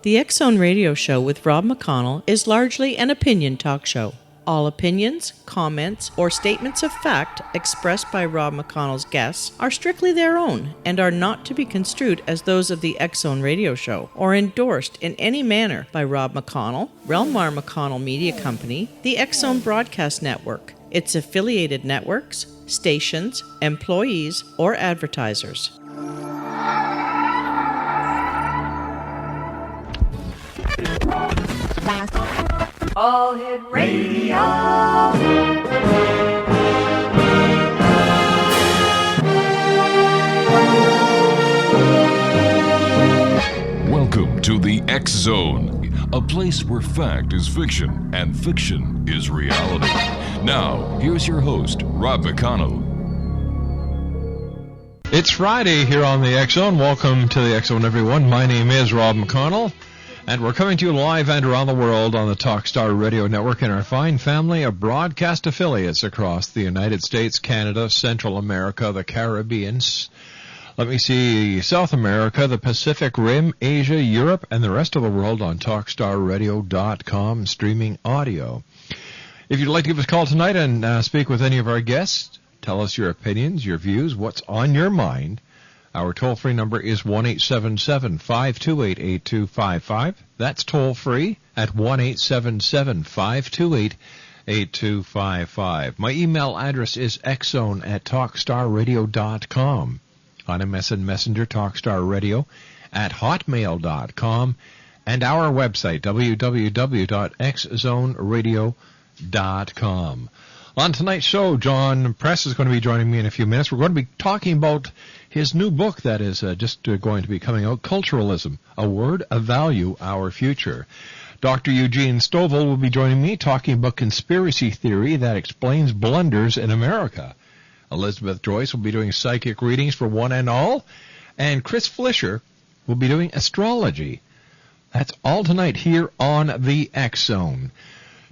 The X-Zone Radio Show with Rob McConnell is largely an opinion talk show. All opinions, comments, or statements of fact expressed by Rob McConnell's guests are strictly their own and are not to be construed as those of the X-Zone Radio Show or endorsed in any manner by Rob McConnell, Relmar McConnell Media Company, the X-Zone Broadcast Network, its affiliated networks, stations, employees, or advertisers. All Hit Radio. Welcome to the X-Zone, a place where fact is fiction and fiction is reality. Now, here's your host, Rob McConnell. It's Friday here on the X-Zone. Welcome to the X-Zone, everyone. My name is Rob McConnell. And we're coming to you live and around the world on the Talkstar Radio Network and our fine family of broadcast affiliates across the United States, Canada, Central America, the Caribbean, South America, the Pacific Rim, Asia, Europe, and the rest of the world on TalkStarRadio.com streaming audio. If you'd like to give us a call tonight and speak with any of our guests, tell us your opinions, your views, what's on your mind. Our toll-free number is 1-877-528-8255. That's toll-free at 1-877-528-8255. My email address is xzone@talkstarradio.com. On MSN Messenger, Talkstar at hotmail.com. And our website, www.xzoneradio.com. On tonight's show, John Press is going to be joining me in a few minutes. We're going to be talking about his new book that is just going to be coming out, Culturism, A Word, a Value, Our Future. Dr. Eugene Stovall will be joining me talking about conspiracy theory that explains blunders in America. Elizabeth Joyce will be doing psychic readings for one and all. And Chris Flisher will be doing astrology. That's all tonight here on the X-Zone.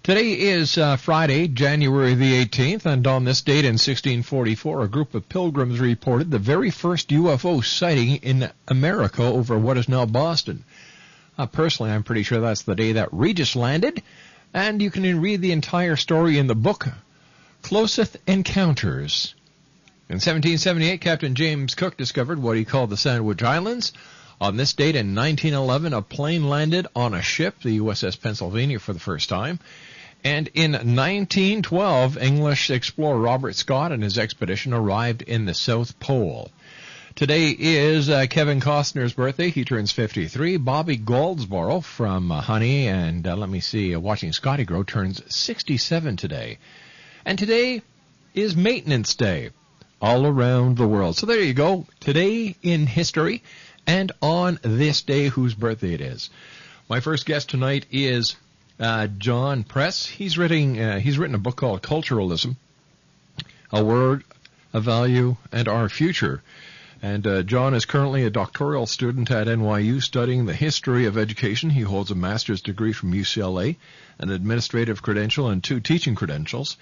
Today is Friday, January the 18th, and on this date in 1644, a group of pilgrims reported the very first UFO sighting in America over what is now Boston. Personally, I'm pretty sure that's the day that Regis landed, and you can read the entire story in the book, Closeth Encounters. In 1778, Captain James Cook discovered what he called the Sandwich Islands. On this date in 1911, a plane landed on a ship, the USS Pennsylvania, for the first time. And in 1912, English explorer Robert Scott and his expedition arrived in the South Pole. Today is Kevin Costner's birthday. He turns 53. Bobby Goldsboro from Honey and, Watching Scotty Grow turns 67 today. And today is Maintenance Day all around the world. So there you go. Today in history and on this day whose birthday it is. My first guest tonight is John Press. He's written a book called Culturalism, A Word, a Value, and Our Future. And John is currently a doctoral student at NYU studying the history of education. He holds a master's degree from UCLA, an administrative credential, and 2 teaching credentials.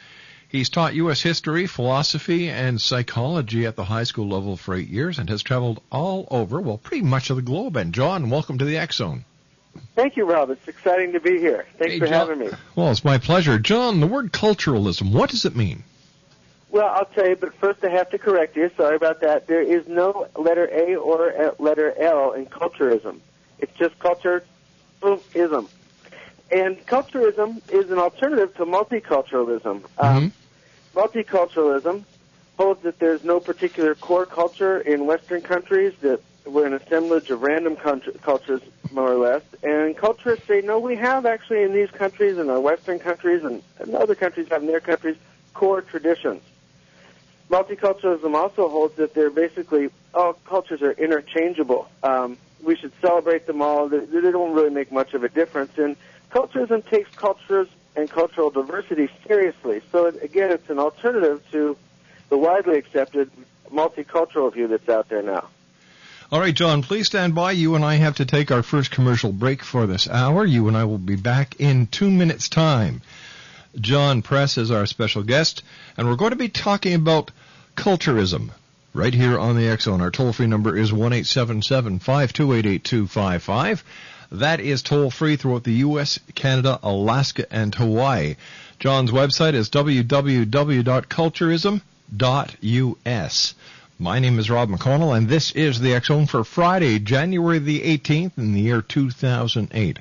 He's taught U.S. history, philosophy, and psychology at the high school level for 8 years and has traveled all over, pretty much of the globe. And John, welcome to the X-Zone. Thank you, Rob. It's exciting to be here. Thanks for having me. Well, it's my pleasure. John, the word culturalism, what does it mean? Well, I'll tell you, but first I have to correct you. Sorry about that. There is no letter A or letter L in culturism. It's just culturism. And culturism is an alternative to multiculturalism. Multiculturalism holds that there's no particular core culture in Western countries, that we're an assemblage of random cultures, more or less. And culturists say, no, we have actually in these countries, in our Western countries, and other countries have in their countries, core traditions. Multiculturalism also holds that they're basically, all cultures are interchangeable. We should celebrate them all. They don't really make much of a difference. And culturism takes cultures and cultural diversity seriously. So, again, it's an alternative to the widely accepted multicultural view that's out there now. All right, John, please stand by. You and I have to take our first commercial break for this hour. You and I will be back in 2 minutes' time. John Press is our special guest, and we're going to be talking about culturism right here on the X-Zone. Our toll-free number is 1-877-528-8255. That is toll-free throughout the U.S., Canada, Alaska, and Hawaii. John's website is www.culturism.us. My name is Rob McConnell, and this is the X-Zone for Friday, January the 18th in the year 2008.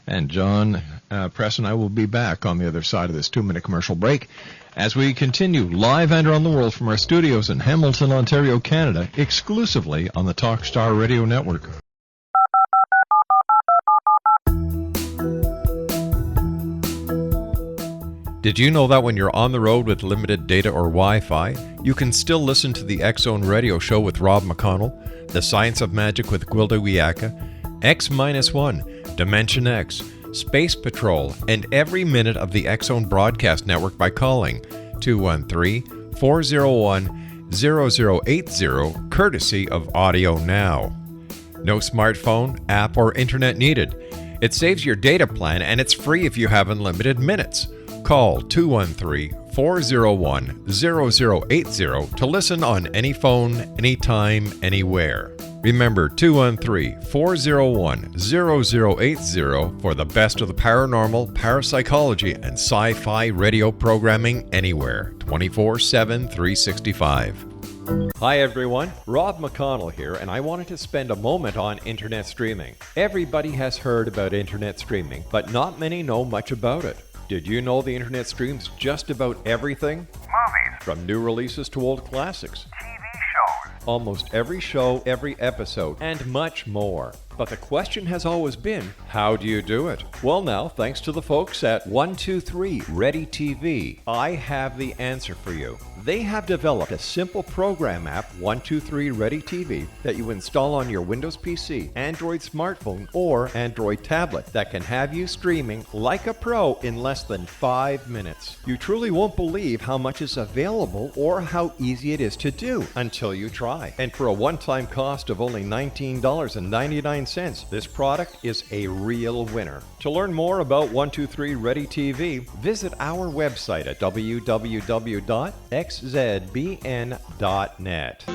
And John Press and I will be back on the other side of this 2-minute commercial break as we continue live and around the world from our studios in Hamilton, Ontario, Canada, exclusively on the Talkstar Radio Network. Did you know that when you're on the road with limited data or Wi-Fi, you can still listen to the X-Zone Radio Show with Rob McConnell, The Science of Magic with Gwilda Wiyaka, X-1, Dimension X, Space Patrol, and every minute of the X-Zone broadcast network by calling 213-401-0080, courtesy of Audio Now. No smartphone, app, or internet needed. It saves your data plan, and it's free if you have unlimited minutes. Call 213-401-0080 to listen on any phone, anytime, anywhere. Remember 213-401-0080 for the best of the paranormal, parapsychology, and sci-fi radio programming anywhere, 24/7, 365. Hi everyone, Rob McConnell here, and I wanted to spend a moment on internet streaming. Everybody has heard about internet streaming, but not many know much about it. Did you know the internet streams just about everything? Movies, From new releases to old classics. TV shows, Almost every show, every episode, and much more. But the question has always been, how do you do it? Well now, thanks to the folks at 123 Ready TV, I have the answer for you. They have developed a simple program app, 123 Ready TV, that you install on your Windows PC, Android smartphone, or Android tablet that can have you streaming like a pro in less than 5 minutes. You truly won't believe how much is available or how easy it is to do until you try. And for a one-time cost of only $19.99, this product is a real winner. To learn more about 123 Ready TV, visit our website at www.xzbn.net.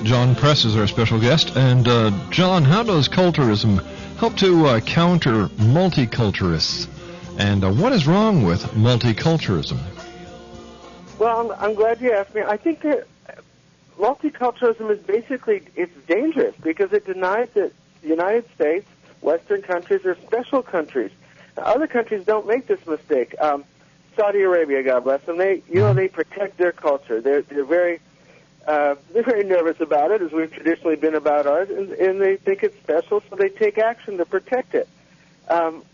John Press is our special guest. And, John, how does culturism help to counter multiculturists? And what is wrong with multiculturalism? Well, I'm glad you asked me. I think that multiculturalism is basically, it's dangerous because it denies that the United States, Western countries are special countries. Other countries don't make this mistake. Saudi Arabia, God bless them, they protect their culture. They're very nervous about it, as we've traditionally been about ours, and they think it's special, so they take action to protect it.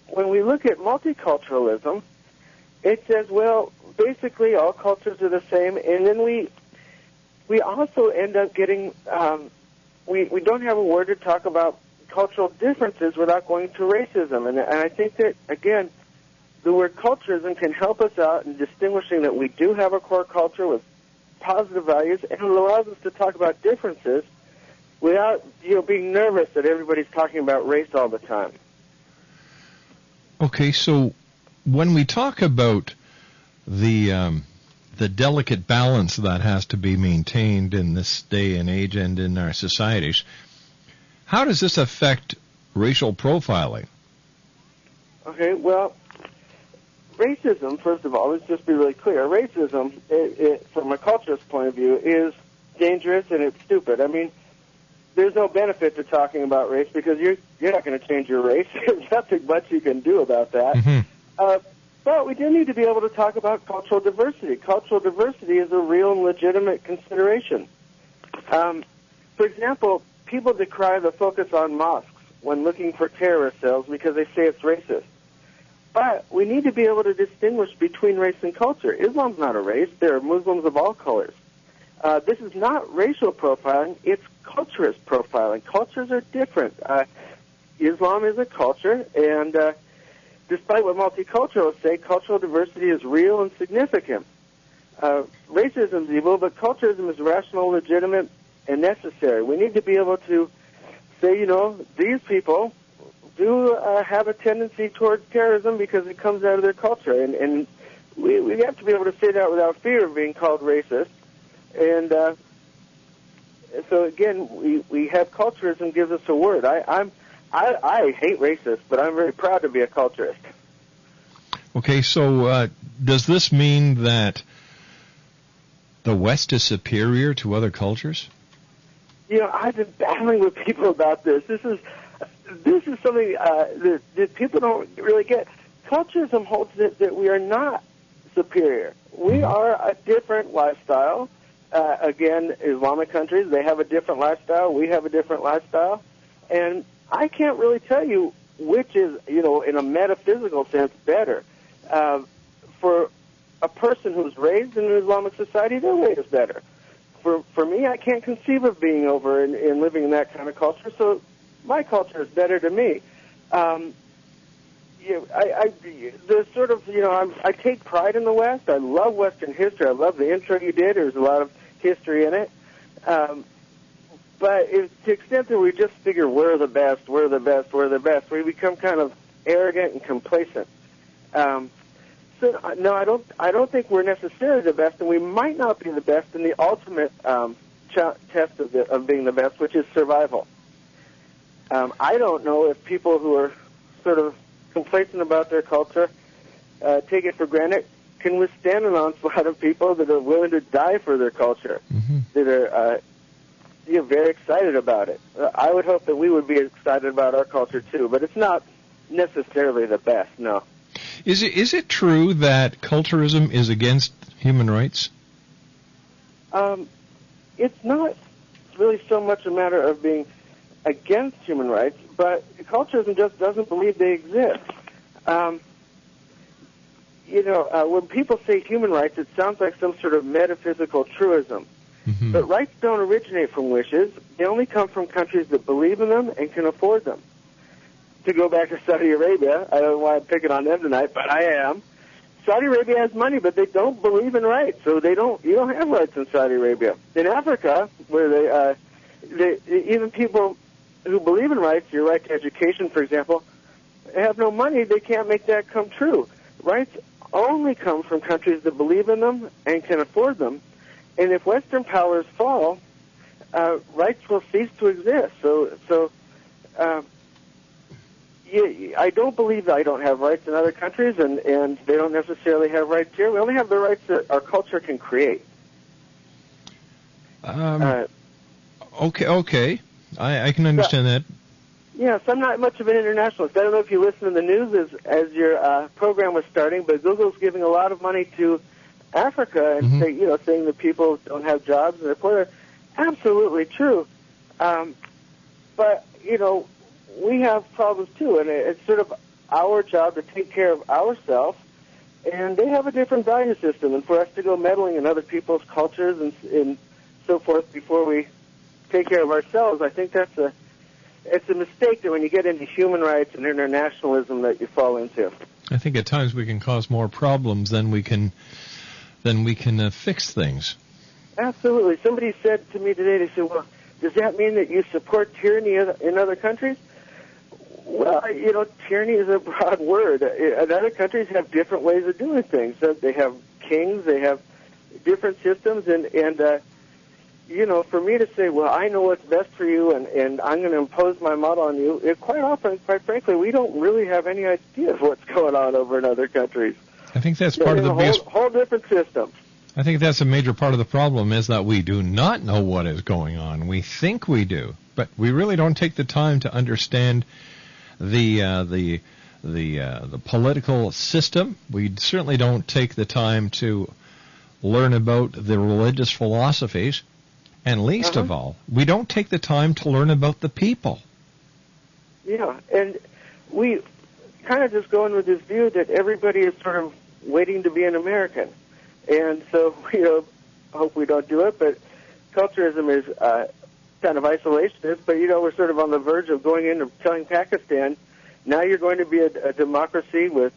When we look at multiculturalism, it says, well, basically all cultures are the same, and then we also end up getting, we don't have a word to talk about cultural differences without going to racism. And I think that, again, the word culturism can help us out in distinguishing that we do have a core culture with positive values, and it allows us to talk about differences without being nervous that everybody's talking about race all the time. Okay, so when we talk about the delicate balance that has to be maintained in this day and age and in our societies, how does this affect racial profiling? Okay, well, racism, first of all, let's just be really clear. Racism, from a culturist point of view, is dangerous and it's stupid. I mean, there's no benefit to talking about race because you're not going to change your race. There's nothing much you can do about that. Mm-hmm. But we do need to be able to talk about cultural diversity. Cultural diversity is a real and legitimate consideration. For example, people decry the focus on mosques when looking for terrorist cells because they say it's racist. But we need to be able to distinguish between race and culture. Islam's not a race. There are Muslims of all colors. This is not racial profiling. It's culturist profiling. Cultures are different. Islam is a culture, and despite what multiculturalists say, cultural diversity is real and significant. Racism is evil, but culturism is rational, legitimate, and necessary. We need to be able to say, these people do have a tendency towards terrorism because it comes out of their culture. And we have to be able to say that without fear of being called racist. And so, again, we have culturism gives us a word. I hate racists, but I'm very proud to be a culturist. Okay, so does this mean that the West is superior to other cultures? You know, I've been battling with people about this. This is something that people don't really get. Culturism holds that we are not superior. We are a different lifestyle. Again, Islamic countries, they have a different lifestyle. We have a different lifestyle. And I can't really tell you which is, in a metaphysical sense, better. For a person who's raised in an Islamic society, their way is better. For me, I can't conceive of being over and living in that kind of culture, so my culture is better to me. I take pride in the West. I love Western history. I love the intro you did. There's a lot of history in it. But to the extent that we just figure we're the best, we become kind of arrogant and complacent. No, I don't think we're necessarily the best, and we might not be the best in the ultimate test of being the best, which is survival. I don't know if people who are sort of complacent about their culture, take it for granted, can withstand an onslaught of people that are willing to die for their culture, that are very excited about it. I would hope that we would be excited about our culture too, but it's not necessarily the best, no. Is it true that culturism is against human rights? It's not really so much a matter of being against human rights, but culturism just doesn't believe they exist. When people say human rights, it sounds like some sort of metaphysical truism. But rights don't originate from wishes. They only come from countries that believe in them and can afford them. To go back to Saudi Arabia, I don't know why I'm picking on them tonight, but I am. Saudi Arabia has money, but they don't believe in rights, so you don't have rights in Saudi Arabia. In Africa, where even people who believe in rights, your right to education, for example, have no money, they can't make that come true. Rights only come from countries that believe in them and can afford them. And if Western powers fall, rights will cease to exist. I don't believe that I don't have rights in other countries, and they don't necessarily have rights here. We only have the rights that our culture can create. Okay. I can understand that. Yes, I'm not much of an internationalist. I don't know if you listen to the news as your program was starting, but Google's giving a lot of money to Africa and saying that people don't have jobs and they're poor. Absolutely true. But we have problems too, and it's sort of our job to take care of ourselves. And they have a different value system, and for us to go meddling in other people's cultures and so forth before we take care of ourselves, I think it's a mistake that when you get into human rights and internationalism that you fall into. I think at times we can cause more problems than we can fix things. Absolutely. Somebody said to me today, they said, well, does that mean that you support tyranny in other countries? Well, tyranny is a broad word. Other countries have different ways of doing things. So they have kings, they have different systems, and for me to say, well, I know what's best for you, and I'm going to impose my model on you, quite often, quite frankly, we don't really have any idea of what's going on over in other countries. I think that's part of the biggest... whole different system. I think that's a major part of the problem is that we do not know what is going on. We think we do, but we really don't take the time to understand the political system. We certainly don't take the time to learn about the religious philosophies, and least of all, we don't take the time to learn about the people. Yeah, and we kind of just go in with this view that everybody is sort of waiting to be an American. And so, hope we don't do it, but culturism is kind of isolationist, but, we're sort of on the verge of going into telling Pakistan, now you're going to be a democracy with,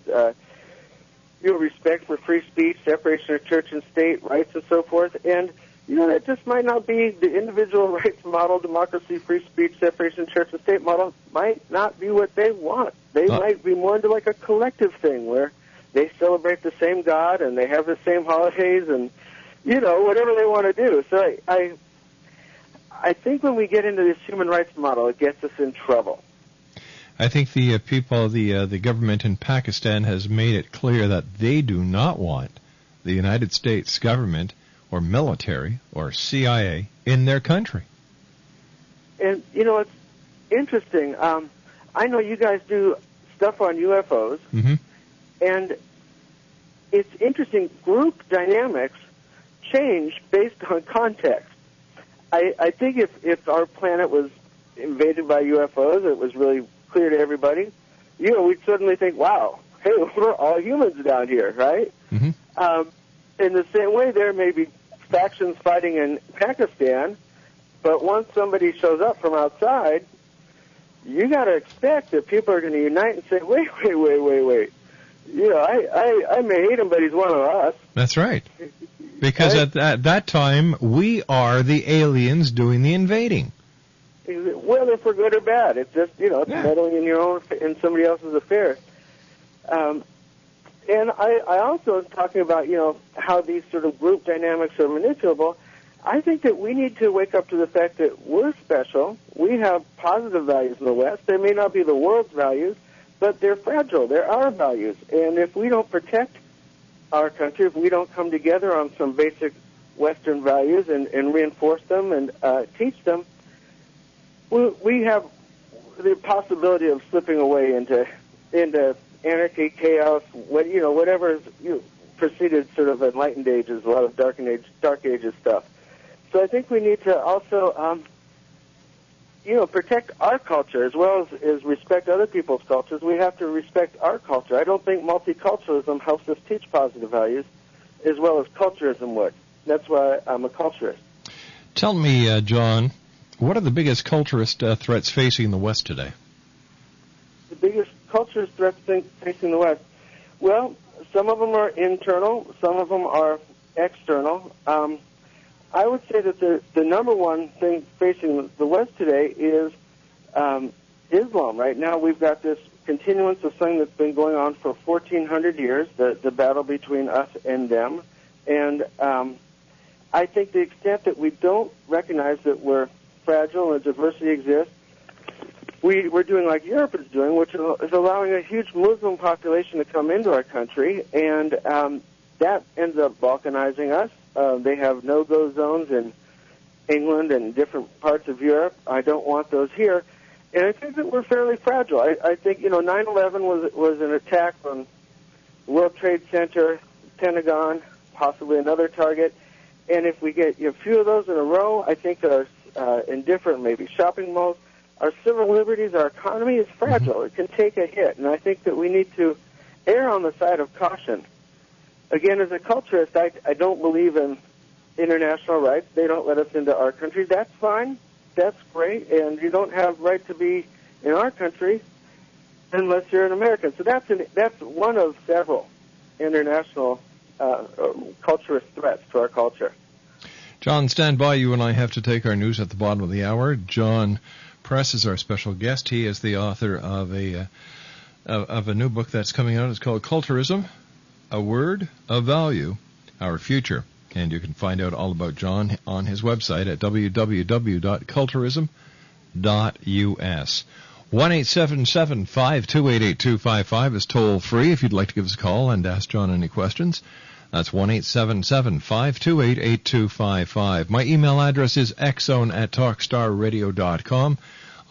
respect for free speech, separation of church and state, rights and so forth, and, that just might not be the individual rights model, democracy, free speech, separation of church and state model, might not be what they want. They might be more into like a collective thing where they celebrate the same God and they have the same holidays and, whatever they want to do. So I think when we get into this human rights model, it gets us in trouble. I think the the government in Pakistan has made it clear that they do not want the United States government or military or CIA in their country. And, it's interesting. I know you guys do stuff on UFOs, and it's interesting. Group dynamics change based on context. I think if our planet was invaded by UFOs, it was really clear to everybody, we'd suddenly think, wow, hey, we're all humans down here, right? In the same way, there may be factions fighting in Pakistan, but once somebody shows up from outside, you got to expect that people are going to unite and say, wait. I may hate him, but he's one of us. That's right. Because right? at that time, we are the aliens doing the invading. Whether for good or bad, it's just it's meddling in somebody else's affairs. And I also was talking about how these sort of group dynamics are manipulable. I think that we need to wake up to the fact that we're special. We have positive values in the West. They may not be the world's values, but they're fragile. They're our values. And if we don't protect our country, if we don't come together on some basic Western values and reinforce them and teach them, we have the possibility of slipping away into anarchy, chaos, whatever preceded sort of enlightened ages, a lot of dark ages stuff. So I think we need to also, protect our culture as well as respect other people's cultures. We have to respect our culture. I don't think multiculturalism helps us teach positive values as well as culturism would. That's why I'm a culturist. Tell me, John, what are the biggest culturist threats facing the West today? The biggest culturist threats facing the West? Well, some of them are internal, some of them are external. I would say that the number one thing facing the West today is Islam. Right now we've got this continuance of something that's been going on for 1,400 years, the battle between us and them. And I think the extent that we don't recognize that we're fragile and diversity exists, we're doing like Europe is doing, which is allowing a huge Muslim population to come into our country, and that ends up balkanizing us. They have no-go zones in England and different parts of Europe. I don't want those here. And I think that we're fairly fragile. I think, 9/11 was an attack on the World Trade Center, Pentagon, possibly another target. And if we get a few of those in a row, I think that in different maybe shopping malls, our civil liberties, our economy is fragile. It can take a hit. And I think that we need to err on the side of caution. Again, as a culturist, I don't believe in international rights. They don't let us into our country. That's fine. That's great. And you don't have right to be in our country unless you're an American. So that's one of several international culturist threats to our culture. John, stand by. You and I have to take our news at the bottom of the hour. John Press is our special guest. He is the author of a new book that's coming out. It's called Culturism, A Word, A Value, Our Future. And you can find out all about John on his website at www.culturism.us. 1-877-528-8255 is toll free if you'd like to give us a call and ask John any questions. That's 1-877-528-8255. My email address is xzone@talkstarradio.com.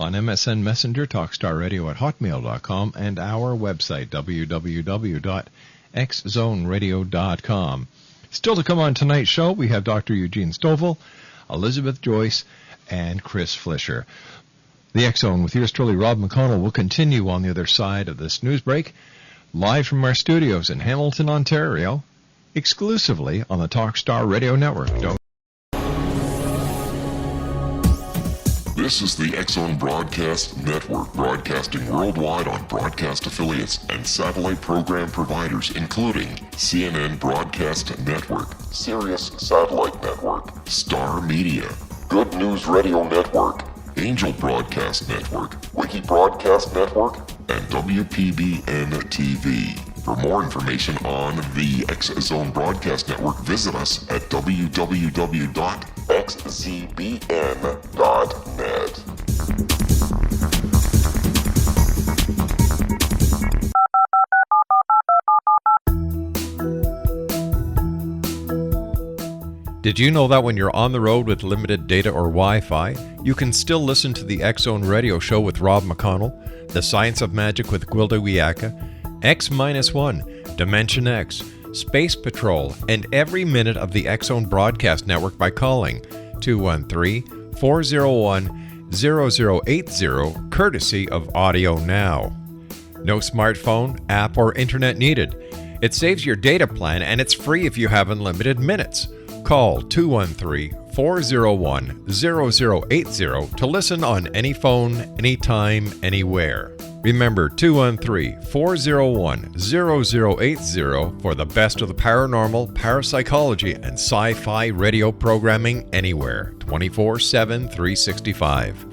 On MSN Messenger, talkstarradio@hotmail.com, and our website, www.xzoneradio.com. Still to come on tonight's show, we have Dr. Eugene Stovall, Elizabeth Joyce, and Chris Flisher. The X-Zone with yours truly, Rob McConnell, will continue on the other side of this news break, live from our studios in Hamilton, Ontario, exclusively on the Talkstar Radio Network. This is the X-Zone Broadcast Network, broadcasting worldwide on broadcast affiliates and satellite program providers, including CNN Broadcast Network, Sirius Satellite Network, Star Media, Good News Radio Network, Angel Broadcast Network, Wiki Broadcast Network, and WPBN TV. For more information on the X-Zone Broadcast Network, visit us at www.xzbn.net. Did you know that when you're on the road with limited data or Wi-Fi, you can still listen to the X-Zone Radio Show with Rob McConnell, The Science of Magic with Gwilda Wiyaka, X-1, Dimension X, Space Patrol, and every minute of the X-Zone Broadcast Network by calling 213-401-0080, courtesy of Audio Now. No smartphone, app, or internet needed. It saves your data plan, and it's free if you have unlimited minutes. Call 213-401-0080 to listen on any phone, anytime, anywhere. Remember 213-401-0080 for the best of the paranormal, parapsychology, and sci-fi radio programming anywhere, 24/7, 365.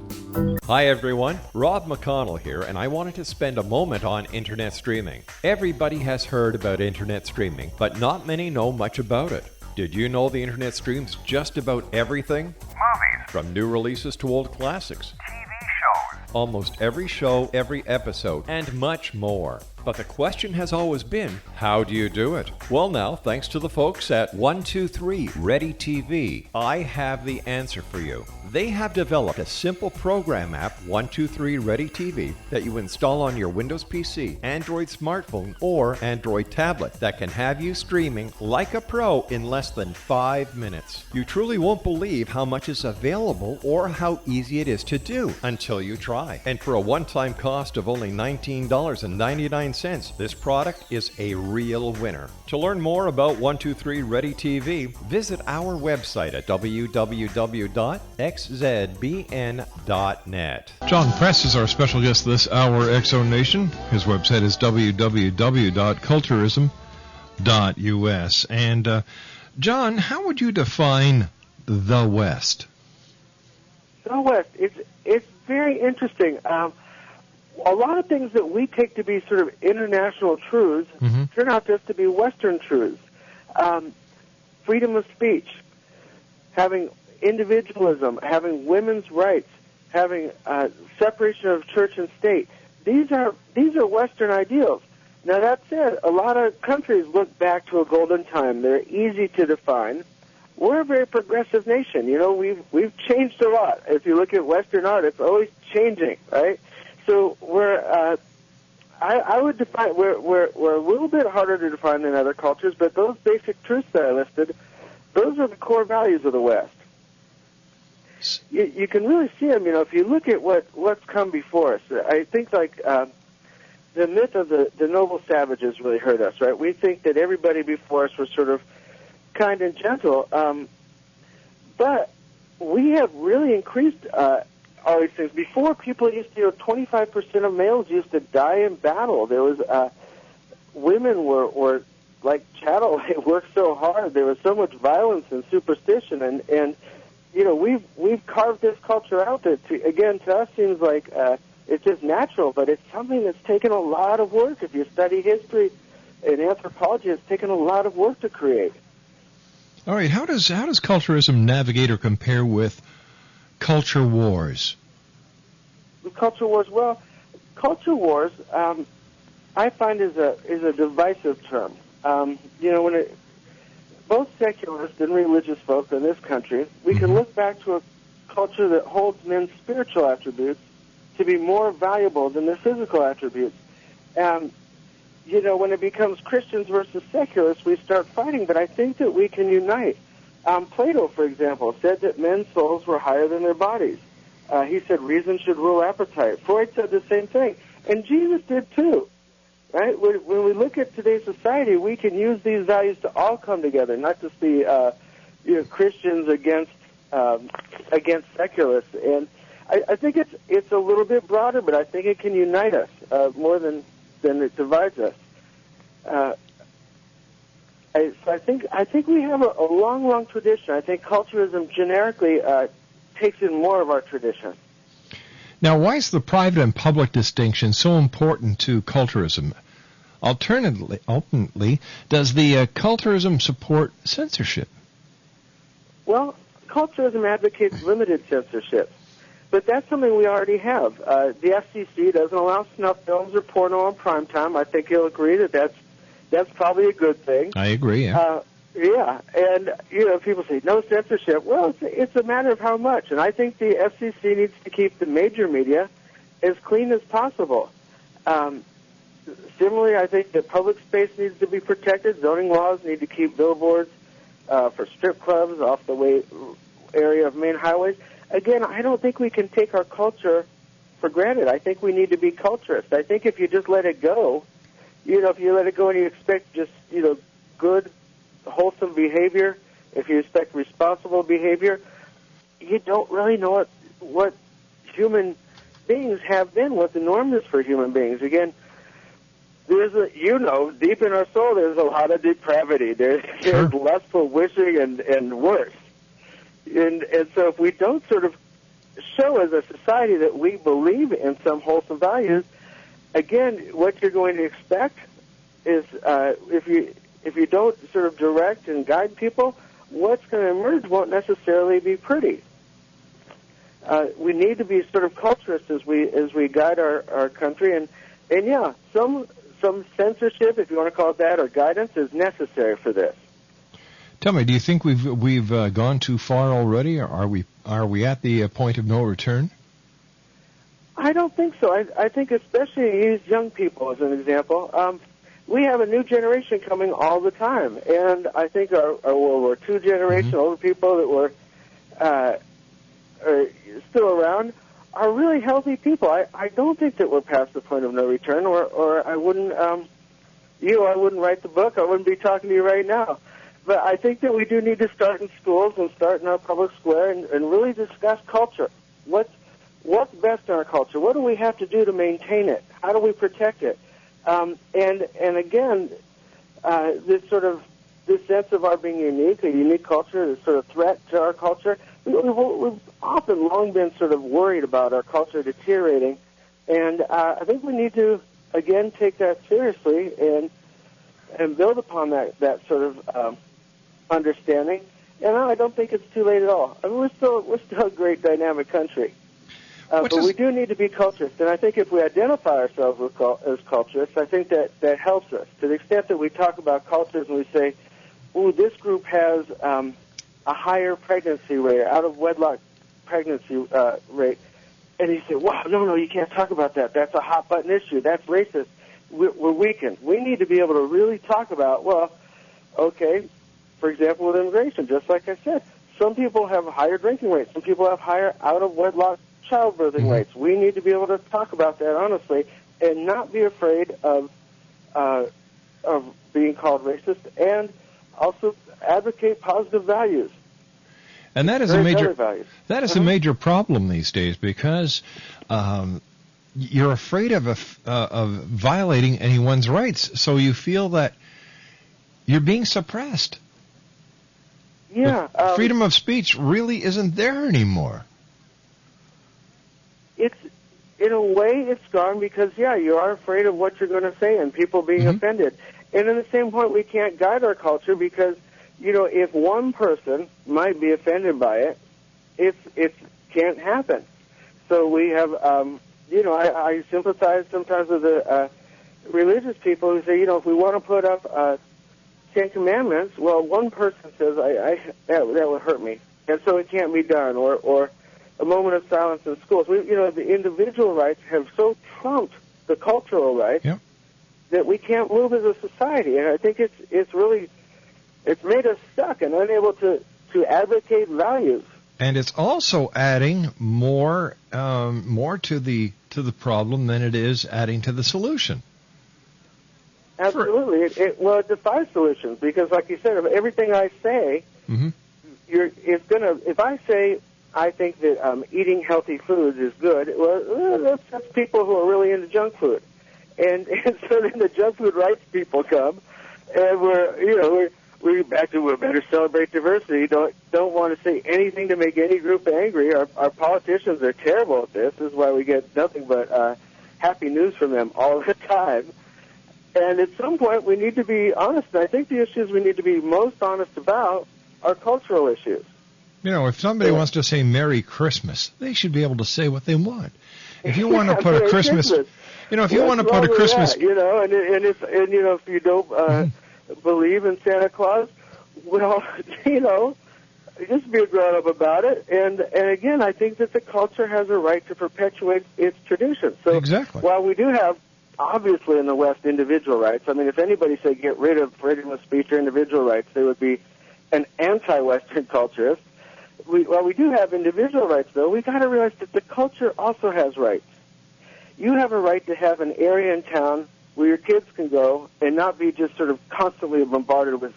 Hi everyone, Rob McConnell here, and I wanted to spend a moment on internet streaming. Everybody has heard about internet streaming, but not many know much about it. Did you know the internet streams just about everything? Movies, From new releases to old classics. TV shows, Almost every show, every episode, and much more. But the question has always been, how do you do it? Well now, thanks to the folks at 123 Ready TV, I have the answer for you. They have developed a simple program app, 123 Ready TV, that you install on your Windows PC, Android smartphone, or Android tablet that can have you streaming like a pro in less than 5 minutes. You truly won't believe how much is available or how easy it is to do until you try. And for a one-time cost of only $19.99, this product is a real winner. To learn more about 123 Ready TV, visit our website at www.xzbn.net. John Press is our special guest this hour, X-Zone Nation. His website is www.culturism.us. And, John, how would you define the West? The West, it's very interesting. A lot of things that we take to be sort of international truths turn out just to be Western truths. Freedom of speech, having individualism, having women's rights, having separation of church and state. These are Western ideals. Now that said, a lot of countries look back to a golden time. They're easy to define. We're a very progressive nation. You know, we've changed a lot. If you look at Western art, it's always changing, right? So I would define we're a little bit harder to define than other cultures, but those basic truths that I listed, those are the core values of the West. You can really see them. You know, if you look at what's come before us, I think like the myth of the noble savages really hurt us, right? We think that everybody before us was sort of kind and gentle, but we have really increased all these things. Before, people used to, 25% of males used to die in battle. There was, women were like chattel. They worked so hard. There was so much violence and superstition, and you know, we've carved this culture out that, to us seems like it's just natural, but it's something that's taken a lot of work. If you study history and anthropology, it's taken a lot of work to create. All right, how does culturism navigate or compare with culture wars? Culture wars, well, culture wars, I find is a divisive term. You know, both secularists and religious folk in this country, we can look back to a culture that holds men's spiritual attributes to be more valuable than their physical attributes. And you know, when it becomes Christians versus secularists, we start fighting. But I think that we can unite. Plato, for example, said that men's souls were higher than their bodies. He said reason should rule appetite. Freud said the same thing. And Jesus did too. Right? When we look at today's society, we can use these values to all come together, not just be Christians against secularists. And I think it's a little bit broader, but I think it can unite us more than it divides us. So I think we have a long tradition. I think culturism generically takes in more of our tradition. Now, why is the private and public distinction so important to culturism? Ultimately, does the culturism support censorship? Well, culturism advocates limited censorship, but that's something we already have. The FCC doesn't allow snuff films or porno on primetime. I think you'll agree that that's probably a good thing. I agree, yeah. Yeah, and, people say, no censorship. Well, it's a matter of how much. And I think the FCC needs to keep the major media as clean as possible. Similarly, I think that public space needs to be protected. Zoning laws need to keep billboards for strip clubs off the area of main highways. Again, I don't think we can take our culture for granted. I think we need to be culturist. I think if you just let it go, if you let it go and you expect just, good, wholesome behavior, if you expect responsible behavior, you don't really know what human beings have been, what the norm is for human beings. Again, there's deep in our soul, there's a lot of depravity. There's lustful wishing and worse. And so if we don't sort of show as a society that we believe in some wholesome values, again, what you're going to expect is if you don't sort of direct and guide people, what's going to emerge won't necessarily be pretty. We need to be sort of culturists as we guide our country, and yeah, some censorship, if you want to call it that, or guidance is necessary for this. Tell me, do you think we've gone too far already, or are we at the point of no return? I don't think so. I think especially use young people as an example. We have a new generation coming all the time, and I think our World War II generation, older people that were are still around, are really healthy people. I don't think that we're past the point of no return, or I wouldn't, I wouldn't write the book. I wouldn't be talking to you right now. But I think that we do need to start in schools and start in our public square and really discuss culture. What's best in our culture? What do we have to do to maintain it? How do we protect it? And again, this sense of our being unique, a unique culture, this sort of threat to our culture. We've often long been sort of worried about our culture deteriorating, and I think we need to again take that seriously and build upon that sort of understanding. And I don't think it's too late at all. I mean, we're still a great dynamic country. But we do need to be culturists, and I think if we identify ourselves as culturists, I think that helps us. To the extent that we talk about cultures and we say, ooh, this group has a higher pregnancy rate, out-of-wedlock pregnancy rate, and you say, wow, no, you can't talk about that. That's a hot-button issue. That's racist. We're weakened. We need to be able to really talk about, well, okay, for example, with immigration, just like I said, some people have higher drinking rates. Some people have higher out-of-wedlock childbirthing rates. We need to be able to talk about that honestly and not be afraid of being called racist, and also advocate positive values. And that is a major problem these days, because you're afraid of violating anyone's rights, so you feel that you're being suppressed. Yeah, freedom of speech really isn't there anymore. It's, in a way, it's gone because, you are afraid of what you're going to say and people being offended. And at the same point, we can't guide our culture because, if one person might be offended by it, it can't happen. So we have, I sympathize sometimes with the religious people who say, if we want to put up 10 Commandments, well, one person says, that would hurt me, and so it can't be done, or a moment of silence in schools. The individual rights have so trumped the cultural rights that we can't move as a society. And I think it's made us stuck and unable to advocate values. And it's also adding more to the problem than it is adding to the solution. Absolutely. It defies solutions because, like you said, if everything I say, if I say, I think that eating healthy foods is good, well, that's people who are really into junk food. And so then the junk food rights people come, and we're back to, we better celebrate diversity. Don't want to say anything to make any group angry. Our politicians are terrible at this. This is why we get nothing but happy news from them all the time. And at some point, we need to be honest. And I think the issues we need to be most honest about are cultural issues. If somebody wants to say Merry Christmas, they should be able to say what they want. If you want to put a Christmas, if you want to put a Christmas, and if you don't believe in Santa Claus, Well, just be a grown-up about it. And again, I think that the culture has a right to perpetuate its traditions. So Exactly. while we do have, obviously, in the West, individual rights, I mean, if anybody said get rid of freedom of speech or individual rights, they would be an anti-Western culturist. While we do have individual rights, though, we've got to realize that the culture also has rights. You have a right to have an area in town where your kids can go and not be just sort of constantly bombarded with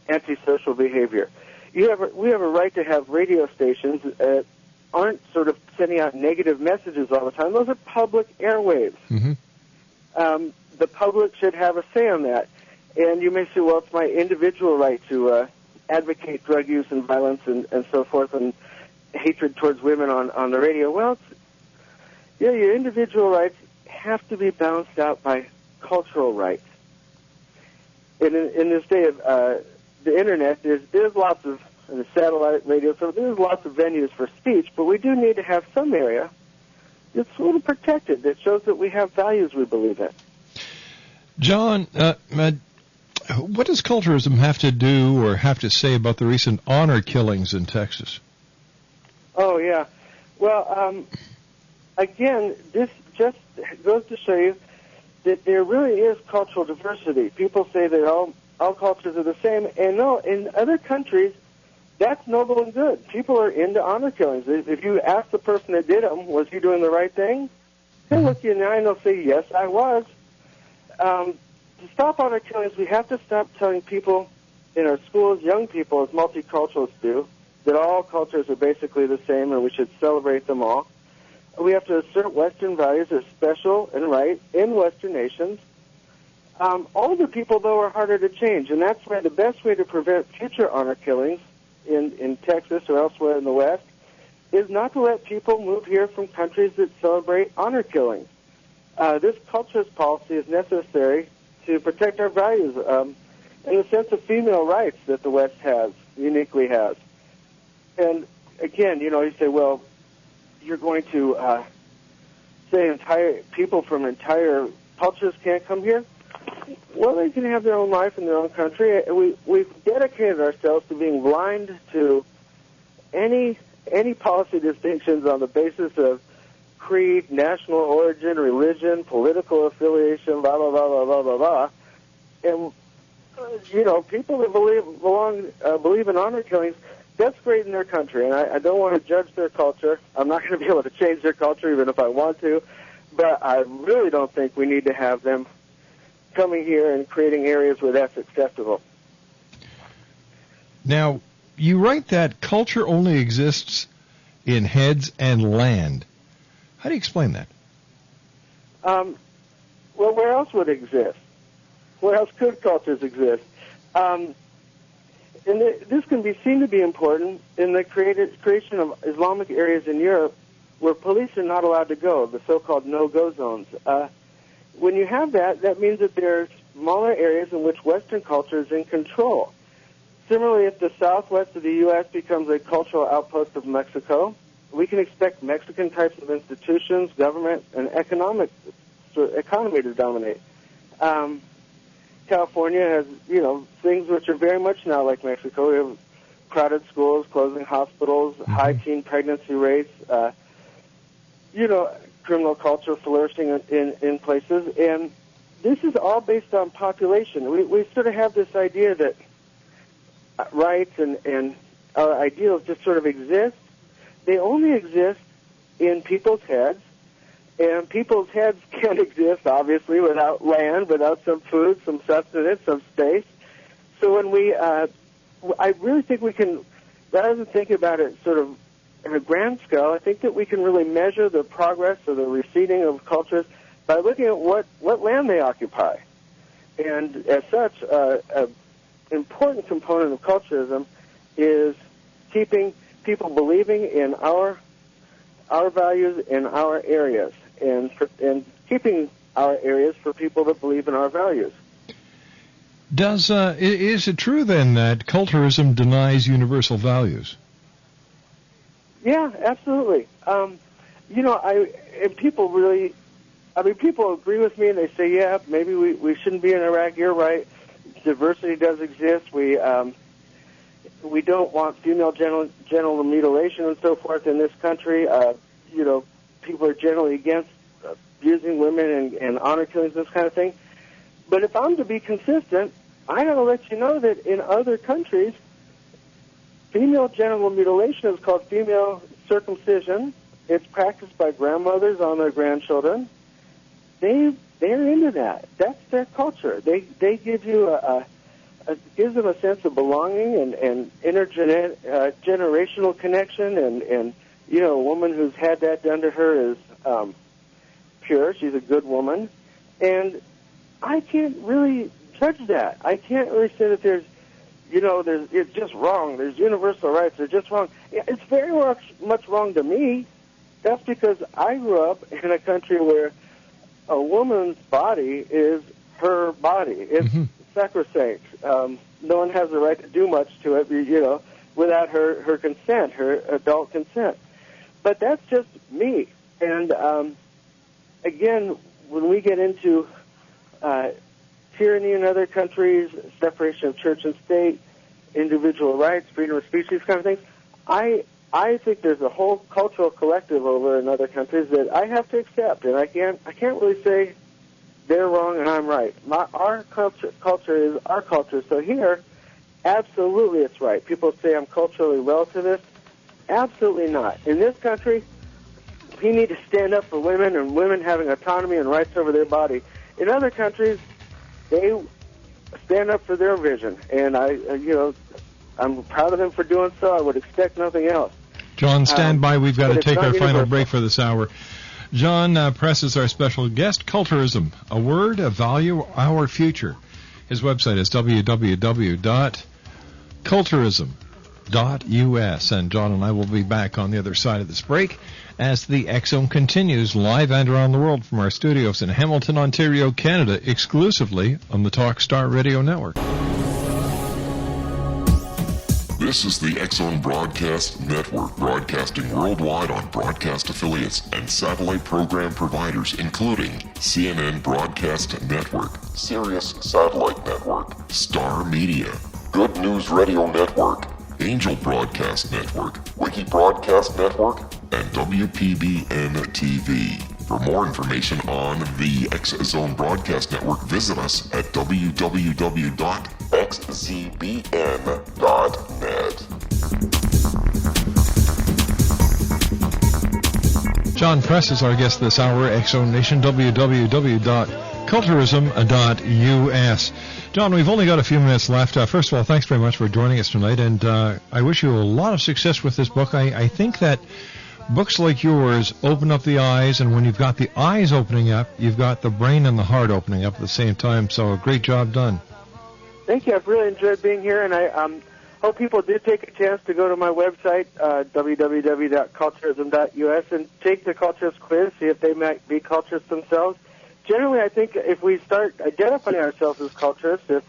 antisocial behavior. We have a right to have radio stations that aren't sort of sending out negative messages all the time. Those are public airwaves. Mm-hmm. The public should have a say on that. And you may say, well, it's my individual right to advocate drug use and violence and so forth and hatred towards women on the radio. Well, your individual rights have to be balanced out by cultural rights. In this day of the Internet, there's lots of satellite radio, so there's lots of venues for speech, but we do need to have some area that's sort of protected, that shows that we have values we believe in. John, what does culturism have to do or have to say about the recent honor killings in Texas? Oh, yeah. Well, again, this just goes to show you that there really is cultural diversity. People say that all cultures are the same, and no, in other countries, that's noble and good. People are into honor killings. If you ask the person that did them, was he doing the right thing? They'll look you in the eye and they'll say, yes, I was. To stop honor killings, we have to stop telling people in our schools, young people, as multiculturalists do, that all cultures are basically the same and we should celebrate them all. We have to assert Western values as special and right in Western nations. Older people, though, are harder to change, and that's why the best way to prevent future honor killings in Texas or elsewhere in the West is not to let people move here from countries that celebrate honor killing. This culturist policy is necessary to protect our values and the sense of female rights that the West uniquely has. And again, you say, well, you're going to say entire people from entire cultures can't come here? Well, they can have their own life in their own country. We've dedicated ourselves to being blind to any policy distinctions on the basis of creed, national origin, religion, political affiliation, blah, blah, blah, blah, blah, blah, blah. And, people that believe in honor killings, that's great in their country, and I don't want to judge their culture. I'm not going to be able to change their culture even if I want to, but I really don't think we need to have them coming here and creating areas where that's acceptable. Now, you write that culture only exists in heads and land. How do you explain that? Well, where else would it exist? Where else could cultures exist? And this can be seen to be important in the creation of Islamic areas in Europe where police are not allowed to go, the so-called no-go zones. When you have that, that means that there are smaller areas in which Western culture is in control. Similarly, if the southwest of the U.S. becomes a cultural outpost of Mexico, we can expect Mexican types of institutions, government, and economy to dominate. California has, things which are very much now like Mexico. We have crowded schools, closing hospitals, high teen pregnancy rates, criminal culture flourishing in places. And this is all based on population. We sort of have this idea that rights and our ideals just sort of exist. They only exist in people's heads. And people's heads can't exist, obviously, without land, without some food, some sustenance, some space. So when I really think we can, rather than thinking about it sort of in a grand scale, I think that we can really measure the progress or the receding of cultures by looking at what land they occupy. And as such, an important component of culturism is keeping people believing in our values in our areas, and keeping our areas for people that believe in our values. Is it true then that culturism denies universal values? Yeah, absolutely. People agree with me and they say, yeah, maybe we shouldn't be in Iraq. You're right. Diversity does exist. We We don't want female genital mutilation and so forth in this country. People are generally against abusing women and honor killings, this kind of thing. But if I'm to be consistent, I got to let you know that in other countries, female genital mutilation is called female circumcision. It's practiced by grandmothers on their grandchildren. They're into that. That's their culture. They give you gives them a sense of belonging and intergenerational connection. And a woman who's had that done to her is pure. She's a good woman. And I can't really judge that. I can't really say that it's just wrong. There's universal rights. They're just wrong. It's very much wrong to me. That's because I grew up in a country where a woman's body is her body. It's sacrosanct. No one has the right to do much to it, without her consent, her adult consent. But that's just me. And again, when we get into tyranny in other countries, separation of church and state, individual rights, freedom of speech, these kind of things, I think there's a whole cultural collective over in other countries that I have to accept, and I can't really say they're wrong and I'm right. Our culture is our culture. So here, absolutely it's right. People say I'm culturally relativist. Absolutely not. In this country, we need to stand up for women and women having autonomy and rights over their body. In other countries, they stand up for their vision, and I'm proud of them for doing so. I would expect nothing else. John, stand by. We've got to take our final break for this hour. John Press is our special guest. Culturism, a word, a value, our future. His website is www.culturism.us. And John and I will be back on the other side of this break as the X-Zone continues live and around the world from our studios in Hamilton, Ontario, Canada, exclusively on the Talkstar Radio Network. This is the X-Zone Broadcast Network, broadcasting worldwide on broadcast affiliates and satellite program providers, including CNN Broadcast Network, Sirius Satellite Network, Star Media, Good News Radio Network, Angel Broadcast Network, Wiki Broadcast Network, and WPBN TV. For more information on the X-Zone Broadcast Network, visit us at www.xzbn.net. John Press is our guest this hour, X-Zone Nation, www.culturism.us. John, we've only got a few minutes left. First of all, thanks very much for joining us tonight, and I wish you a lot of success with this book. I think that books like yours open up the eyes, and when you've got the eyes opening up, you've got the brain and the heart opening up at the same time, so a great job done. Thank you. I've really enjoyed being here, and I hope people do take a chance to go to my website, www.culturism.us, and take the culturist quiz, see if they might be culturists themselves. Generally, I think if we start identifying ourselves as culturists, if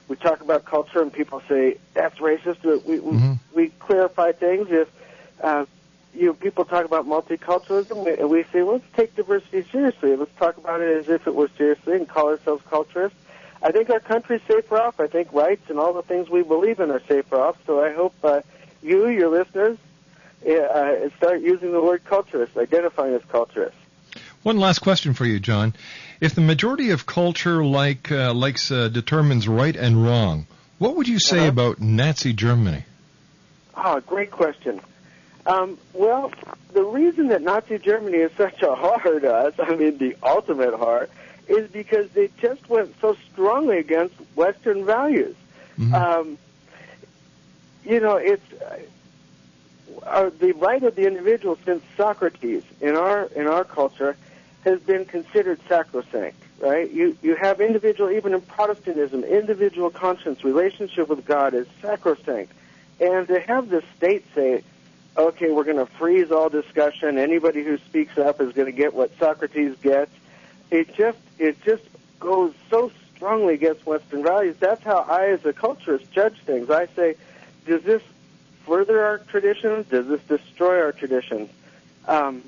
we talk about culture and people say, that's racist, we clarify things. If people talk about multiculturalism, we say, let's take diversity seriously. Let's talk about it as if it were seriously and call ourselves culturists. I think our country's safer off. I think rights and all the things we believe in are safer off. So I hope you, your listeners, start using the word culturist, identifying as culturists. One last question for you, John. If the majority of culture determines right and wrong, what would you say about Nazi Germany? Great question. Well, the reason that Nazi Germany is such a horror to us, the ultimate horror, is because they just went so strongly against Western values. Mm-hmm. It's the right of the individual since Socrates in our culture has been considered sacrosanct, right? You have individual, even in Protestantism, individual conscience, relationship with God is sacrosanct. And to have the state say, okay, we're going to freeze all discussion, anybody who speaks up is going to get what Socrates gets, it just goes so strongly against Western values. That's how I, as a culturist, judge things. I say, does this further our traditions? Does this destroy our traditions? The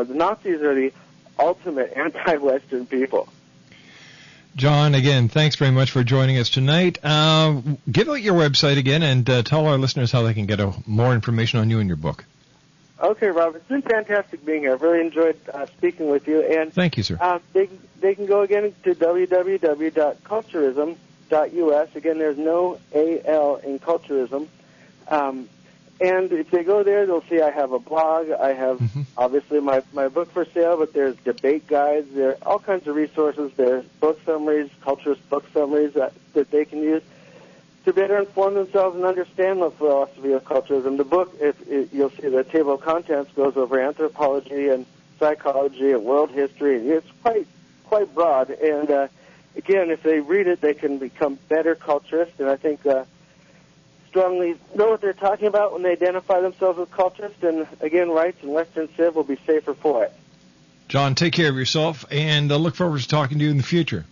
Nazis are the ultimate anti-Western people. John, again, thanks very much for joining us tonight. Give out your website again and tell our listeners how they can get more information on you and your book. Okay, Rob, it's been fantastic being here. I've really enjoyed speaking with you. And thank you, sir. They can go again to www.culturism.us. Again, there's no A-L in Culturism. And if they go there, they'll see I have a blog. I have, obviously, my book for sale, but there's debate guides. There are all kinds of resources. There's book summaries, culturist book summaries that they can use to better inform themselves and understand the philosophy of culturism. The book, you'll see the table of contents goes over anthropology and psychology and world history. It's quite broad. And, again, if they read it, they can become better culturists. And I think strongly know what they're talking about when they identify themselves as culturists, and again, rights and Western Civ will be safer for it. John, take care of yourself, and I look forward to talking to you in the future.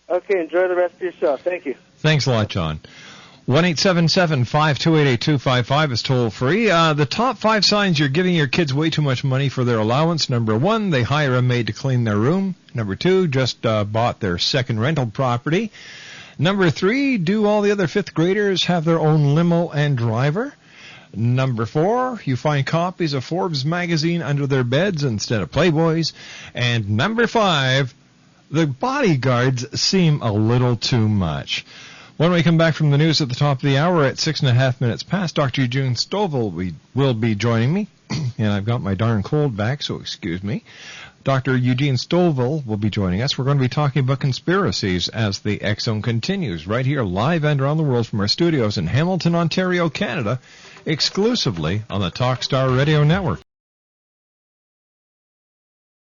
Okay, enjoy the rest of your show. Thank you. Thanks a lot, John. 1-877-528-8255 is toll-free. The top 5 signs you're giving your kids way too much money for their allowance. Number 1, they hire a maid to clean their room. Number 2, just bought their second rental property. Number 3, do all the other 5th graders have their own limo and driver? Number 4, you find copies of Forbes magazine under their beds instead of Playboys. And number 5, the bodyguards seem a little too much. When we come back from the news at the top of the hour at 6.5 minutes past, Dr. Eugene Stovall will be joining me. And I've got my darn cold back, so excuse me. Dr. Eugene Stovall will be joining us. We're going to be talking about conspiracies as the X-Zone continues, right here live and around the world from our studios in Hamilton, Ontario, Canada, exclusively on the Talkstar Radio Network.